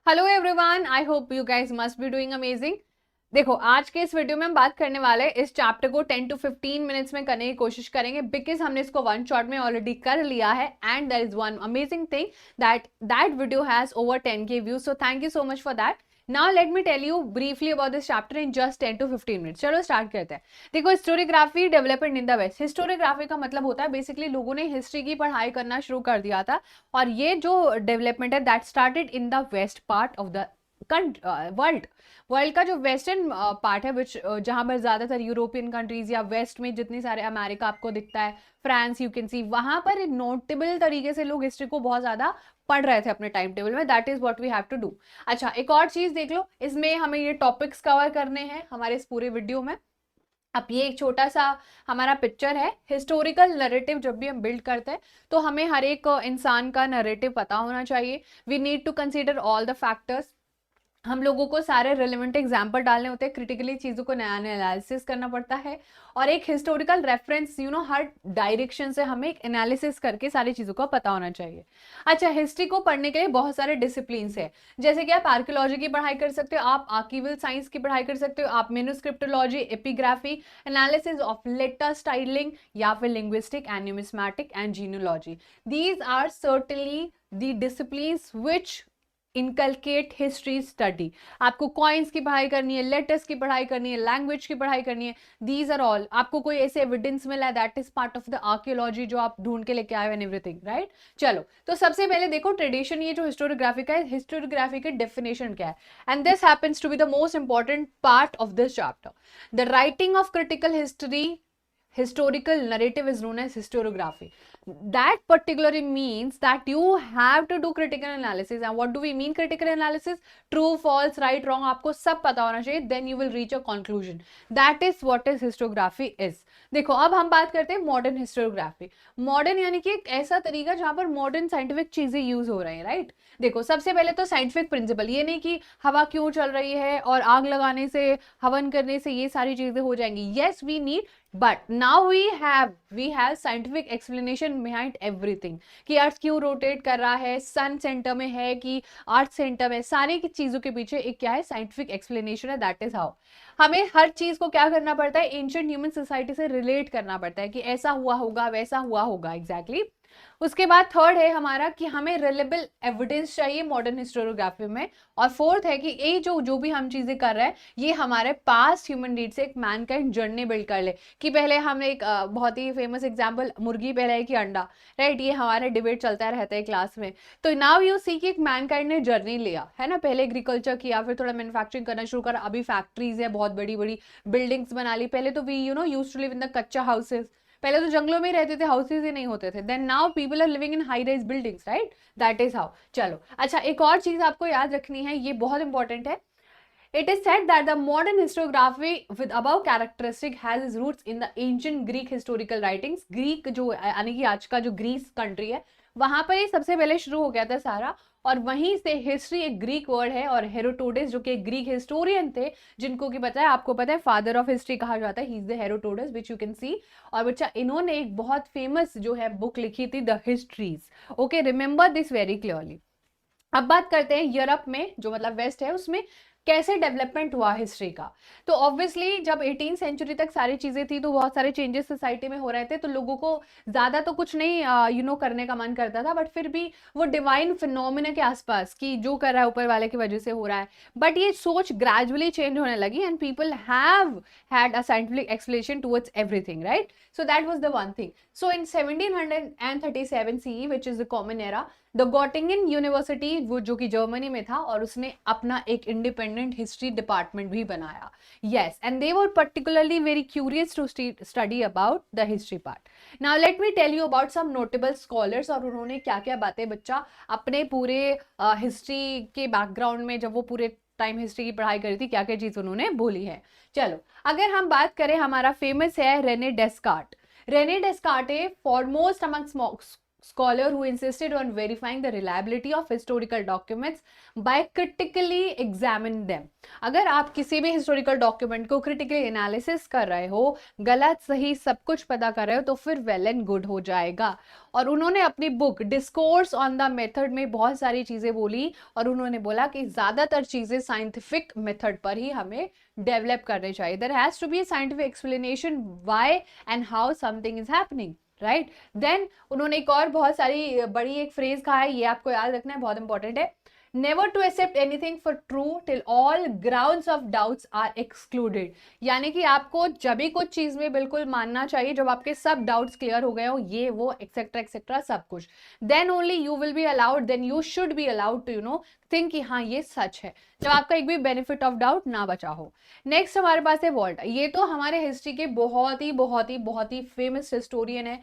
Hello everyone, I hope you guys must be doing amazing. देखो, आज के इस वीडियो में हम बात करने वाले हैं इस चैप्टर को 10 to 15 मिनट्स में करने की कोशिश करेंगे, बिकॉज हमने इसको वन शॉट में ऑलरेडी कर लिया है and there is one amazing thing that video has over 10K views, so thank you so much for that. Now let me tell you briefly about this chapter in just 10 to 15 minutes. चलो start करते हैं। देखो, historiography development in the west. Historiography का मतलब होता है basically लोगों ने हिस्ट्री की पढ़ाई करना शुरू कर दिया था, और ये जो डेवलपमेंट है that started in the west part of the world. World का जो वेस्टर्न पार्ट है विच जहां पर ज्यादातर यूरोपियन कंट्रीज या वेस्ट में जितनी सारे अमेरिका आपको दिखता है, फ्रांस यू कैन सी, वहां पर नोटेबल तरीके से लोग हिस्ट्री को बहुत ज्यादा पढ़ रहे थे अपने टाइम टेबल में। That is what we have to do. अच्छा, एक और चीज देख लो, इसमें हमें ये टॉपिक्स कवर करने हैं हमारे इस पूरे वीडियो में। अब ये एक छोटा सा हमारा पिक्चर है। हिस्टोरिकल नैरेटिव जब भी हम बिल्ड करते हैं तो हमें हर एक इंसान का नैरेटिव पता होना चाहिए। We need to consider all the factors. हम लोगों को सारे रिलेवेंट एग्जाम्पल डालने होते हैं, क्रिटिकली चीजों को नया एनालिसिस करना पड़ता है, और एक हिस्टोरिकल रेफरेंस हर डायरेक्शन से हमें एक एनालिसिस करके सारी चीजों का पता होना चाहिए। अच्छा, हिस्ट्री को पढ़ने के लिए बहुत सारे डिसिप्लिन है, जैसे कि आप आर्कियोलॉजी की पढ़ाई कर सकते हो, आप आर्किवल साइंस की पढ़ाई कर सकते हो, आप manuscriptology, epigraphy, analysis of letter styling, या फिर linguistic and numismatic and genealogy. These are certainly the disciplines which inculcate history study. आपको कॉइन्स की पढ़ाई करनी है, लेटर्स की पढ़ाई करनी है, लैंग्वेज की पढ़ाई करनी है। दीज आर ऑल, आपको कोई ऐसे एविडेंस मिला है that is part of the archaeology जो आप ढूंढ के लेके आए हो एंड एवरीथिंग, राइट। चलो, तो सबसे पहले देखो ट्रेडिशन, ये जो हिस्टोरियोग्राफी का है, हिस्टोरियोग्राफी की डेफिनेशन क्या है, and this happens to be the most important part of this chapter. The writing of critical history, historical narrative is known as historiography. That particularly means that you have to do critical analysis. And what do we mean critical analysis? True, false, right, wrong, आपको सब पता होना चाहिए, then you will reach a conclusion. That is what is historiography is. देखो, अब हम बात करते हैं मॉडर्न हिस्टोरियोग्राफी। मॉडर्न यानी कि एक ऐसा तरीका जहां पर मॉडर्न साइंटिफिक चीजें यूज हो रही हैं, राइट। देखो, सबसे पहले तो साइंटिफिक प्रिंसिपल, ये नहीं कि हवा क्यों चल रही है और आग लगाने से, हवन करने से ये सारी चीजें हो जाएंगी। Yes, we need, but now we have scientific explanation behind everything, कि अर्थ क्यों रोटेट कर रहा है, सन सेंटर में है कि अर्थ सेंटर में, सारी की चीजों के पीछे एक क्या है, साइंटिफिक एक्सप्लेनेशन है। दैट इज हाउ हमें हर चीज को क्या करना पड़ता है, एंशिएंट ह्यूमन सोसाइटी से रिलेट करना पड़ता है कि ऐसा हुआ होगा, वैसा हुआ होगा, एग्जैक्टली exactly। उसके बाद थर्ड है हमारा कि हमें रिलेबल एविडेंस चाहिए मॉडर्न हिस्टोरियोग्राफी में, और फोर्थ है कि ये जो जो भी हम चीजें कर रहे हैं ये हमारे पास्ट ह्यूमन नीड से एक मैनकाइंड जर्नी बिल्ड कर ले। कि पहले हम एक बहुत ही फेमस एग्जांपल, मुर्गी पहले है कि अंडा, राइट, ये हमारे डिबेट चलता रहता है क्लास में। तो नाउ यू सी कि एक मैनकाइंड ने जर्नी लिया है ना, पहले एग्रीकल्चर किया, फिर थोड़ा मैन्युफैक्चरिंग करना शुरू करा, अभी फैक्ट्रीज है, बहुत बड़ी बड़ी बिल्डिंग्स बना ली। पहले तो we use to live in the कच्चा हाउसेस, पहले तो जंगलों में ही रहते थे, हाउसेज ही नहीं होते थे। Then now people are living in high rise buildings, right. That is how. चलो, अच्छा, एक और चीज आपको याद रखनी है, ये बहुत इंपॉर्टेंट है। It is said that the modern historiography with above characteristic has its roots in the ancient Greek historical writings. Greek जो यानी कि आज का जो ग्रीस कंट्री है, वहां पर ये सबसे पहले शुरू हो गया था सारा, और वहीं से हिस्ट्री एक ग्रीक वर्ड है, और हेरोडोटस जो कि ग्रीक हिस्टोरियन थे, जिनको कि पता है, आपको पता है, फादर ऑफ हिस्ट्री कहा जाता है, he is the Herodotus which you can see. और बच्चा, इन्होंने एक बहुत फेमस जो है बुक लिखी थी, the histories. Okay, remember this very clearly. अब बात करते हैं यूरोप में, जो मतलब वेस्ट है, उसमें कैसे डेवलपमेंट हुआ हिस्ट्री का। तो ऑब्वियसली जब 18 सेंचुरी तक सारी चीजें थी तो बहुत सारे चेंजेस सोसाइटी में हो रहे थे, तो लोगों को ज्यादा तो कुछ नहीं करने का मन करता था, बट फिर भी वो डिवाइन फिनोमिना के आसपास कि जो कर रहा है ऊपर वाले की वजह से हो रहा है। बट ये सोच ग्रेजुअली चेंज होने लगी, and people have had a scientific explanation towards everything, right. So that was the one thing. So in 1737 CE which is the common era, the Gottingen university, वो जो कि जर्मनी में था, और उसने अपना एक इंडिपेंडेंट हिस्ट्री डिपार्टमेंट भी बनाया। Yes, and they were particularly very curious to study about the history part. Now let me tell you about some notable scholars, और उन्होंने क्या क्या बातें बच्चा अपने पूरे हिस्ट्री के बैकग्राउंड में, जब वो पूरे टाइम हिस्ट्री की पढ़ाई करी थी, क्या क्या चीज उन्होंने बोली है। चलो, अगर हम बात करें, हमारा फेमस है Rene Descartes. Rene Descartes foremost among scholar who insisted on verifying the reliability of historical documents by critically examining them. अगर आप किसी भी historical document को critically analysis कर रहे हो, गलत सही सब कुछ पता कर रहे हो, तो फिर well and good हो जाएगा. और उन्होंने अपनी book discourse on the method में बहुत सारी चीजें बोली और उन्होंने बोला कि ज्यादातर चीजें साइंटिफिक मेथड पर ही हमें डेवलप करने चाहिए. There has to be a scientific explanation why and how something is happening. Right then उन्होंने एक और बहुत सारी बड़ी एक फ्रेज कहा है, ये आपको याद रखना है, बहुत इंपॉर्टेंट है. Never to accept anything for true till all grounds of doubts are excluded. यानी कि आपको जब भी कुछ चीज में बिल्कुल मानना चाहिए जब आपके सब डाउट्स क्लियर हो गए हो, ये वो एक्सेट्रा एक्सेट्रा सब कुछ, then only you will be allowed, then you should be allowed to think कि हाँ ये सच है, जब आपका एक भी बेनिफिट ऑफ डाउट ना बचा हो. नेक्स्ट हमारे पास है वॉल्ट. ये तो हमारे हिस्ट्री के बहुत ही फेमस हिस्टोरियन है.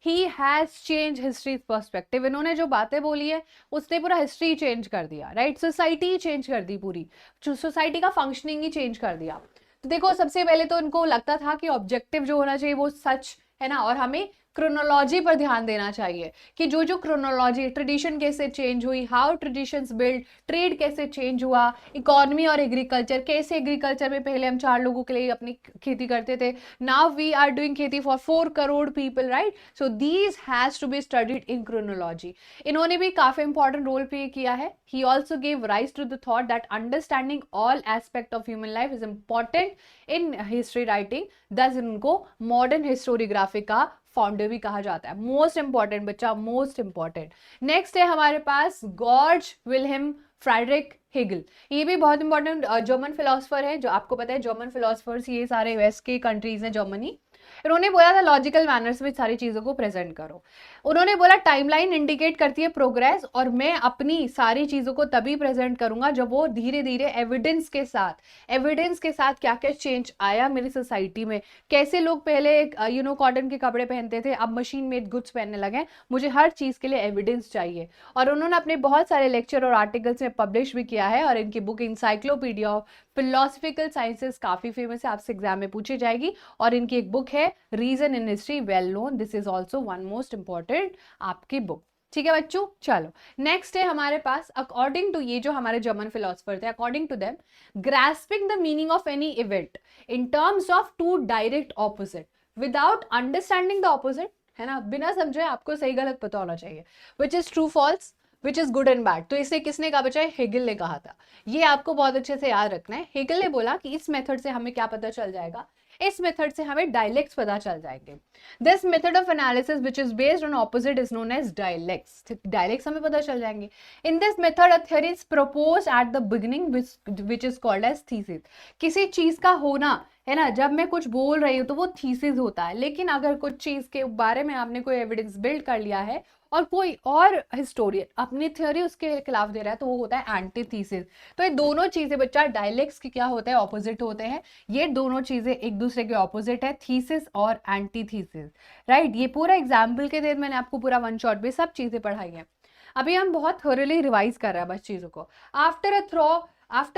He has change history perspective. इन्होंने जो बातें बोली है उसने पूरा हिस्ट्री चेंज कर दिया. राइट सोसाइटी चेंज कर दी, पूरी सोसाइटी का फंक्शनिंग ही चेंज कर दिया. तो देखो सबसे पहले तो इनको लगता था कि ऑब्जेक्टिव जो होना चाहिए वो सच है ना, और हमें क्रोनोलॉजी पर ध्यान देना चाहिए कि जो जो क्रोनोलॉजी, ट्रेडिशन कैसे चेंज हुई, हाउ ट्रेडिशंस बिल्ड, ट्रेड कैसे चेंज हुआ, इकोनॉमी और एग्रीकल्चर, कैसे एग्रीकल्चर में पहले हम 4 लोगों के लिए अपनी खेती करते थे, नाउ वी आर डूइंग खेती for 4 crore people. Right so these has to be studied in chronology. इन्होंने भी काफी इंपॉर्टेंट रोल प्ले किया है. He also give rise to the thought that understanding all aspect of human life is important in history writing. दस इनको modern historiography का founder भी कहा जाता है. मोस्ट इंपॉर्टेंट बच्चा, मोस्ट इंपॉर्टेंट. नेक्स्ट है हमारे पास गॉर्ज विल्हेम फ्रेडरिक हेगल. ये भी बहुत इंपॉर्टेंट जर्मन फिलोसफर है. जो आपको पता है जर्मन फिलोसफर्स ये सारे वेस्ट के कंट्रीज हैं, जर्मनी. इन्होंने बोला था लॉजिकल मैनर्स में सारी चीजों को प्रेजेंट करो. उन्होंने बोला टाइमलाइन इंडिकेट करती है प्रोग्रेस, और मैं अपनी सारी चीजों को तभी प्रेजेंट करूंगा जब वो धीरे धीरे एविडेंस के साथ क्या क्या चेंज आया मेरी सोसाइटी में, कैसे लोग पहले कॉटन के कपड़े पहनते थे अब मशीन मेड गुड्स पहनने लगे, मुझे हर चीज के लिए एविडेंस चाहिए. और उन्होंने अपने बहुत सारे लेक्चर और आर्टिकल्स में पब्लिश भी किया है, और इनकी book encyclopedia of philosophical sciences काफी फेमस है, आपसे एग्जाम में पूछी जाएगी. और इनकी एक बुक है reason in history, well known. This is also one most important आपकी बुक. ठीक है बच्चों, चलो नेक्स्ट है हमारे पास अकॉर्डिंग टू, ये जो हमारे जर्मन फिलोसफर थे, according to them grasping the meaning of any event in terms of 2 direct opposite without understanding the opposite, है ना, बिना समझे आपको सही गलत पता होना चाहिए, which is true false, which is good and bad. तो इसे किसने कहा बच्चा? हेगल ने कहा था. ये आपको बहुत अच्छे से याद रखना है. हेगल ने बोला कि इस मेथड से हमें क्या पता चल जाएगा, इस मेथड से हमें डायलेक्ट्स पता चल जाएंगे. This method of analysis which is based on opposite is known as dialects. Dialects हमें पता चल जाएंगे. In this method a theory is proposed at the beginning which is called as thesis. किसी चीज का होना है ना, जब मैं कुछ बोल रही हूँ तो वो थीसिस होता है, लेकिन अगर कुछ चीज के बारे में आपने कोई एविडेंस बिल्ड कर लिया है और कोई और हिस्टोरियन अपनी थ्योरी उसके खिलाफ दे रहा है तो वो होता है एंटीथीसिस. तो ये दोनों चीजें बच्चा, डायलेक्ट्स की क्या होते हैं? ऑपोजिट होते हैं. ये दोनों चीजें एक दूसरे के ऑपोजिट है, थीसिस और एंटीथीसिस. राइट, ये पूरा एग्जाम्पल के तहत मैंने आपको पूरा वन शॉट में सब चीजें पढ़ाई है. अभी हम बहुत थोरली रिवाइज कर रहे हैं बस चीजों को. After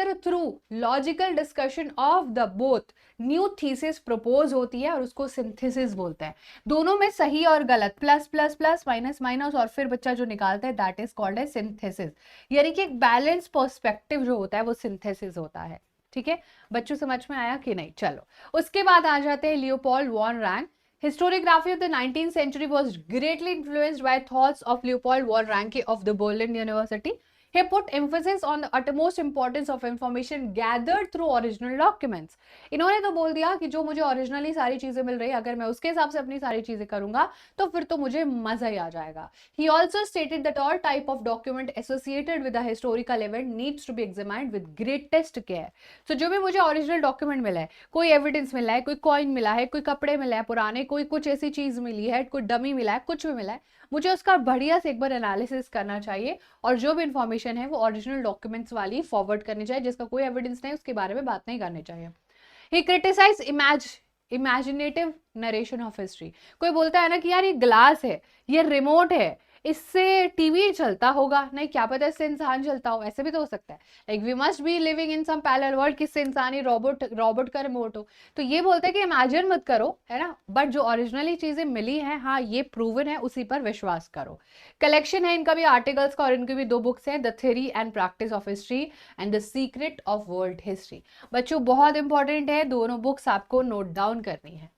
a through logical discussion of the both new thesis propose होती है और उसको सिंथेसिस बोलते हैं. दोनों में सही और गलत, plus plus plus, minus minus, और फिर बच्चा जो निकालता है that is called as synthesis. यानी कि एक बैलेंस पर्सपेक्टिव जो होता है वो सिंथेसिस होता है. ठीक है बच्चों, समझ में आया कि नहीं? चलो उसके बाद आ जाते हैं Leopold von Ranke. Historiography of the 19th century was greatly influenced by thoughts of Leopold von Ranke of the Berlin University. He put emphasis on the utmost importance of information gathered through original documents. इन्होंने तो बोल दिया कि जो मुझे originally सारी चीजें मिल रही है, अगर मैं उसके हिसाब से अपनी सारी चीजें करूंगा तो फिर तो मुझे मजा ही आ जाएगा. He also stated that all type of document associated with a historical event needs to be examined with greatest care. So जो भी मुझे ओरिजिनल डॉक्यूमेंट मिला है, कोई एविडेंस मिला है, कोई कॉइन मिला है, कोई कपड़े मिला है पुराने, कोई कुछ ऐसी चीज मिली है, कोई डमी मिला है, कुछ भी मिला है, मुझे उसका बढ़िया से एक बार एनालिसिस करना चाहिए और जो भी इंफॉर्मेशन है वो ओरिजिनल डॉक्यूमेंट्स वाली फॉरवर्ड करनी चाहिए. जिसका कोई एविडेंस नहीं उसके बारे में बात नहीं करनी चाहिए. ही criticize imaginative narration of history. कोई बोलता है ना कि यार ये ग्लास है, ये रिमोट है, इससे टीवी चलता होगा, नहीं क्या पता इससे इंसान चलता हो, ऐसे भी तो हो सकता है। Like we must be living in some parallel world, किससे इंसान ही रोबोट रोबोट का रिमोट हो। तो ये बोलते हैं कि इमेजिन मत करो, है ना, बट जो ओरिजिनली चीजें मिली हैं, हाँ ये प्रूवन है, उसी पर विश्वास करो। कलेक्शन है इनका भी आर्टिकल्स का, और इनकी भी 2 बुक्स हैं, the theory and practice of history and the secret of world history. बच्चों बहुत इंपॉर्टेंट है, दोनों बुक्स आपको नोट डाउन करनी है।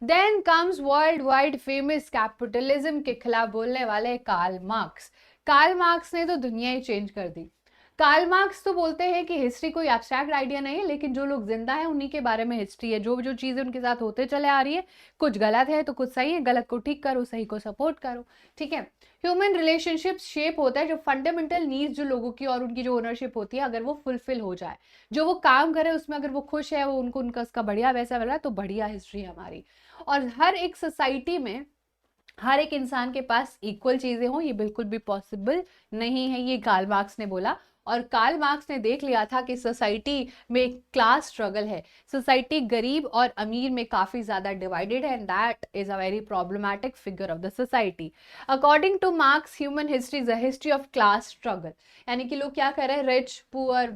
Then comes world wide famous capitalism के खिलाफ बोलने वाले कार्ल मार्क्स। कार्ल मार्क्स ने तो दुनिया ही चेंज कर दी। कार्ल मार्क्स तो बोलते हैं कि हिस्ट्री कोई एब्स्ट्रैक्ट आइडिया नहीं है, लेकिन जो लोग जिंदा है उन्हीं के बारे में हिस्ट्री है। जो जो चीजें उनके साथ होते चले आ रही है, कुछ गलत है तो कुछ सही है, गलत को ठीक करो, सही को सपोर्ट करो, ठीक है। ह्यूमन रिलेशनशिप शेप होता है जो फंडामेंटल नीड्स जो लोगों की और उनकी जो ओनरशिप होती है, अगर वो फुलफिल हो जाए, जो वो काम करे उसमें अगर वो खुश है, वो उनको उनका उसका बढ़िया वैसा मिल रहा है, तो बढ़िया हिस्ट्री है हमारी। और हर एक सोसाइटी में हर एक इंसान के पास इक्वल चीजें हों, ये बिल्कुल भी पॉसिबल नहीं है, ये कार्ल मार्क्स ने बोला। और कार्ल मार्क्स ने देख लिया था कि सोसाइटी में क्लास स्ट्रगल है, सोसाइटी गरीब और अमीर में काफी ज्यादा डिवाइडेड है, and that is a very problematic figure of the society. According two marks, human history is a history of class struggle. यानी कि लोग क्या कर रहे हैं, रिच पुअर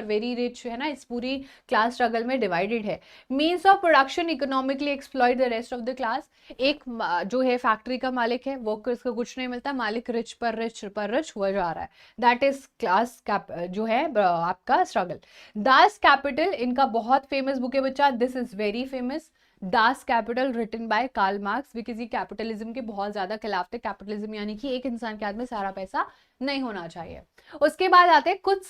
वेरी रिच, है ना, इस पूरी क्लास स्ट्रगल में डिवाइडेड है। Means of production economically exploit the rest of the class. एक जो है फैक्ट्री का मालिक है, वर्कर्स को कुछ नहीं मिलता, मालिक रिच पर रिच हुआ जा रहा है, दैट इज क्लास जो है आपका स्ट्रगल। दास कैपिटल इनका बहुत फेमस बुक है बच्चा, this is very famous, Das Kapital written by Karl Marx, because ये कैपिटलिज्म के बहुत ज्यादा खिलाफ थे। कैपिटलिज्म यानी कि एक इंसान के हाथ में सारा पैसा नहीं होना चाहिए। उसके बाद आते हैं कुछ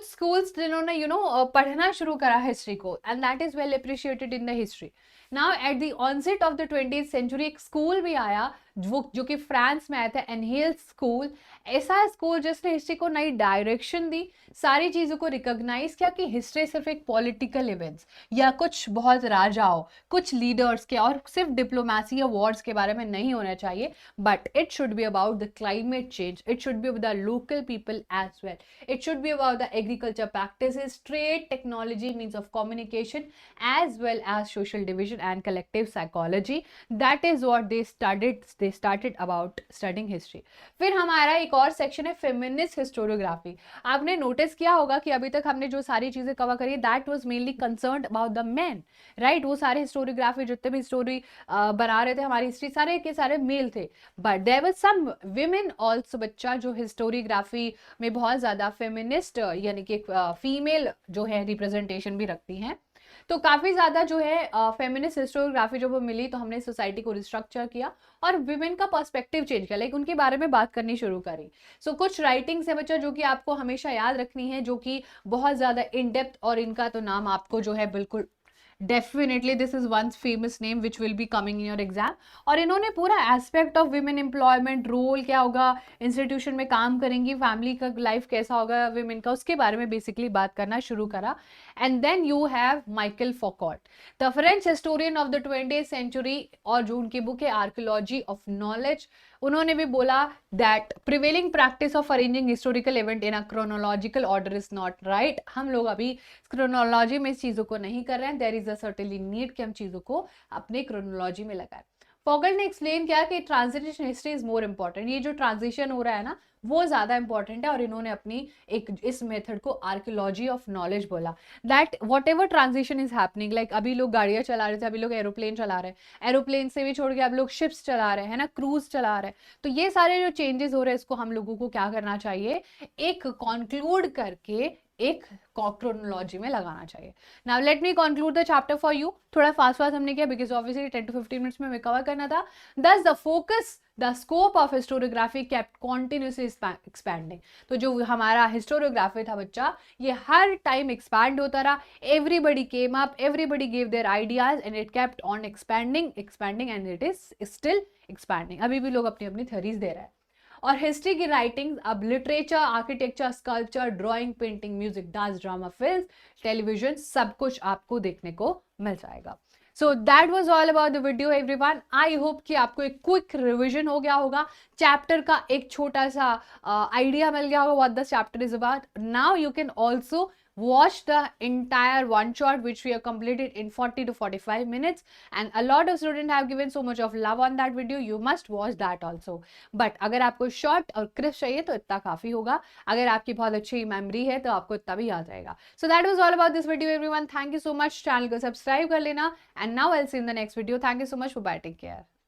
स्कूल्स जिन्होंने पढ़ना शुरू करा हिस्ट्री को, and that is well appreciated in the history. Now at the onset of the 20th century एक स्कूल भी आया जो कि फ्रांस में आया था, एनहेल स्कूल। ऐसा स्कूल जिसने हिस्ट्री को नई डायरेक्शन दी, सारी चीजों को रिकॉग्नाइज किया कि हिस्ट्री सिर्फ एक पॉलिटिकल इवेंट्स या कुछ बहुत राजाओं, कुछ लीडर्स के और सिर्फ डिप्लोमेसी या वॉर्स के बारे में नहीं होना चाहिए, but it should be about the climate change, it should be about the local people as well, it should be about the agriculture practices, trade, technology, means of communication, as well as social division and collective psychology. That is what they started about studying history. फिर हमारा एक और section है feminist historiography. आपने notice किया होगा कि अभी तक हमने जो सारी चीजें कवर करी, that was mainly concerned about the main, right. वो सारे हिस्टोरियोग्राफी जितने भी स्टोरी बना रहे थे हमारी हिस्ट्री, सारे के सारे मेल थे, but there was some women also बच्चा, जो हिस्टोरियोग्राफी में बहुत ज्यादा फेमिनिस्ट यानी कि फीमेल जो है रिप्रेजेंटेशन भी रखती हैं। तो काफी ज्यादा जो है फेमिनिस्ट हिस्टोरियोग्राफी जब वो मिली, तो हमने सोसाइटी को रिस्ट्रक्चर किया और विमेन का पर्सपेक्टिव चेंज किया, लाइक उनके बारे में बात करनी शुरू करी। सो कुछ राइटिंग्स है बच्चा जो कि आपको हमेशा याद रखनी है, जो कि बहुत ज्यादा इन डेप्थ, और इनका तो नाम आपको जो है बिल्कुल definitely this is one famous name which will be coming in your exam. और इन्होंने पूरा aspect of women employment, role क्या होगा, इंस्टीट्यूशन में काम करेंगी, फैमिली का लाइफ कैसा होगा विमेन का, उसके बारे में बेसिकली बात करना शुरू करा। And then you have Michael Foucault, the French historian of the 20th century, और जो उनकी बुक है आर्कियोलॉजी ऑफ नॉलेज, उन्होंने भी बोला that prevailing practice of arranging historical event in a chronological order is not right. हम लोग अभी क्रोनोलॉजी में इस चीजों को नहीं कर रहे हैं, there is a certainly need कि हम चीजों को अपने क्रोनोलॉजी में लगाएं। फॉगल ने एक्सप्लेन किया कि transition history is more important, ये जो ट्रांजिशन हो रहा है ना वो ज्यादा इंपॉर्टेंट है, और इन्होंने अपनी एक इस मेथड को आर्कियोलॉजी ऑफ नॉलेज बोला, that what ever transition is happening, like अभी लोग गाड़ियां चला रहे थे, अभी लोग एरोप्लेन चला रहे हैं, एरोप्लेन से भी छोड़ के अब लोग शिप्स चला रहे हैं ना, क्रूज चला रहे हैं। तो ये सारे जो चेंजेस हो रहे हैं, इसको हम लोगों को क्या करना चाहिए, एक कॉन्क्लूड करके एक क्रोनोलॉजी में लगाना चाहिए। Now let me conclude the chapter for you. थोड़ा फास्ट हमने किया बिकॉज ऑब्वियसली 10 to 15 मिनट्स में हमें कवर करना था। दस the focus the scope of historiography kept continuously expanding. तो जो हमारा हिस्टोरियोग्राफी था बच्चा, ये हर टाइम एक्सपैंड होता रहा, everybody came up, everybody give their ideas, and it kept on expanding and it is still expanding. अभी भी लोग अपनी अपनी थ्योरीज दे रहे हैं। और हिस्ट्री की राइटिंग अब literature, architecture, sculpture, drawing, painting, music, dance, drama, film, television, सब कुछ आपको देखने को मिल जाएगा। So that was all about the video everyone. I hope कि आपको एक क्विक रिविजन हो गया होगा, चैप्टर का एक छोटा सा आइडिया मिल गया होगा what the chapter is about. Now you can also watch the entire one shot which we have completed in 40 to 45 minutes, and a lot of students have given so much of love on that video. You must watch that also. But अगर आपको short और crisp चाहिए तो इतना काफी होगा, अगर आपकी बहुत अच्छी मेमोरी है तो आपको इतना भी याद रहेगा. So that was all about this video everyone. Thank you so much. Channel को सब्सक्राइब कर लेना, and now I'll see you in the next video. Thank you so much. Bye bye, take care.